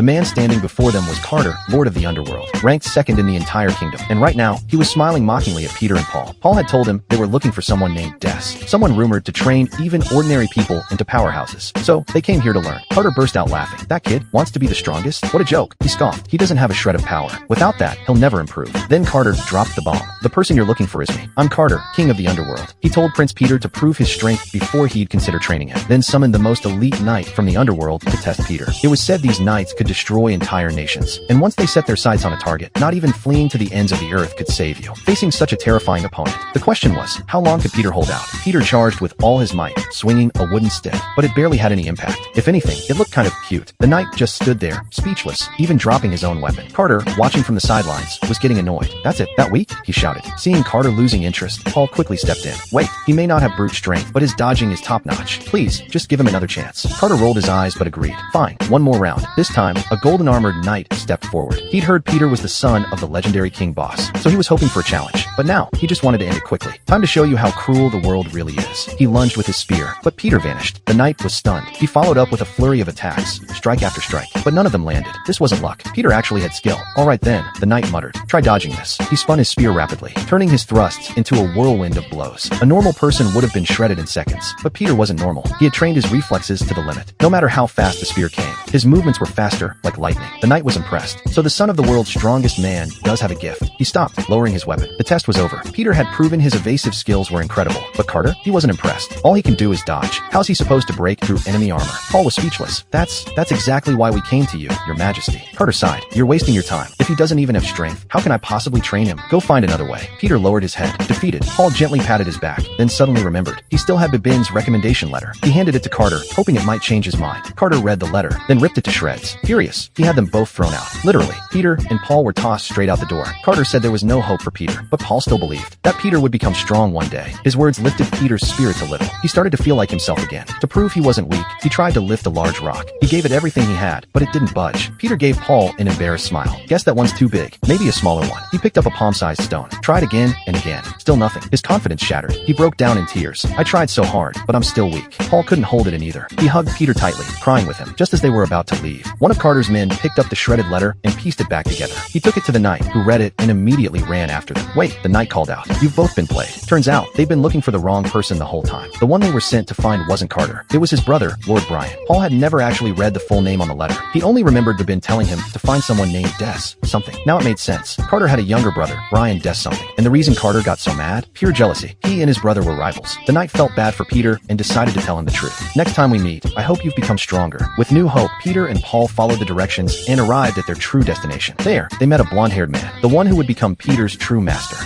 man standing before them was Carter, Lord of the Underworld, ranked second in the entire kingdom. And right now, he was smiling mockingly at Peter and Paul. Paul had told him they were looking for someone named Des, someone rumored to train even ordinary people into powerhouses. So, they came here to learn. Carter burst out laughing. That kid wants to be the strongest? What a joke. He scoffed. He doesn't have a shred of power. Without that, he'll never improve. Then Carter dropped the bomb. The person you're looking for is me. I'm Carter, king of the underworld. He told Prince Peter to prove his strength before he'd consider training him. Then summoned the most elite knight from the underworld to test Peter. It was said these knights could destroy entire nations. And once they set their sights on a target, not even fleeing to the ends of the earth could save you. Facing such a terrifying opponent, the question was, how long could Peter hold out? Peter charged with all his might, swinging a wooden stick, but it barely had any impact. If anything, it looked kind of cute. The knight just stood there, speechless, even dropping his own weapon. Carter, watching from the sidelines, was getting annoyed. That's it, that weak? He shouted. Seeing Carter losing interest, Paul quickly stepped in. Wait, he may not have brute strength, but his dodging is top-notch. Please, just give him another chance. Carter rolled his eyes but agreed. Fine, one more round. This time, a golden-armored knight stepped forward. He'd heard Peter was the son of the legendary King Boss, so he was hoping for a challenge. But now, he just wanted to end it quickly. Time to show you how cruel the world really is. He lunged with his spear, but Peter vanished. The knight was stunned. He followed up with a flurry of attacks, strike after strike, but none of them landed. This wasn't luck. Peter actually had skill. Alright then, the knight muttered. Try dodging this. He spun his spear rapidly, turning his thrusts into a whirlwind of blows. A normal person would have been shredded in seconds, but Peter wasn't normal. He had trained his reflexes to the limit. No matter how fast the spear came, his movements were faster, like lightning. The knight was impressed. So the son of the world's strongest man does have a gift. He stopped, lowering his weapon. The test was over. Peter had proven his evasive skills were incredible, but Carter, he wasn't impressed. All he can do is dodge. How's he supposed to break through enemy armor? Paul was speechless. That's exactly why we came to you, your majesty. Carter sighed. You're wasting your time. If he doesn't even have strength, how can I possibly train him? Go find another way. Peter lowered his head. Defeated, Paul gently patted his back, then suddenly remembered. He still had Bibin's recommendation letter. He handed it to Carter, hoping it might change his mind. Carter read the letter, then ripped it to shreds. Furious, he had them both thrown out. Literally, Peter and Paul were tossed straight out the door. Carter said there was no hope for Peter, but Paul still believed that Peter would become strong one day. His words lifted Peter's spirits a little. He started to feel like himself again. To prove he wasn't weak, he tried to lift a large rock. He gave it everything he had, but it didn't budge. Peter gave Paul an embarrassed smile. Guess that one's too big. Maybe a smaller one. He picked up a palm-sized stone. Tried again and again. Still nothing. His confidence shattered. He broke down in tears. I tried so hard, but I'm still weak. Paul couldn't hold it in either. He hugged Peter tightly, crying with him. Just as they were about to leave, one of Carter's men picked up the shredded letter and pieced it back together. He took it to the knight, who read it and immediately ran after them. Wait, the knight called out. You've both been played. Turns out, they've been looking for the wrong person the whole time. The one they were sent to find wasn't Carter. It was his brother, Lord Brian. Paul had never actually read the full name on the letter. He only remembered Bibin telling him to find someone named Des something. Now it made sense. Carter had a younger brother, Brian Des something. And the reason Carter got so mad? Pure jealousy. He and his brother were rivals. The knight felt bad for Peter and decided to tell him the truth. Next time we meet, I hope you've become stronger. With new hope, Peter and Paul followed the directions and arrived at their true destination. There, they met a blonde-haired man, the one who would become Peter's true master.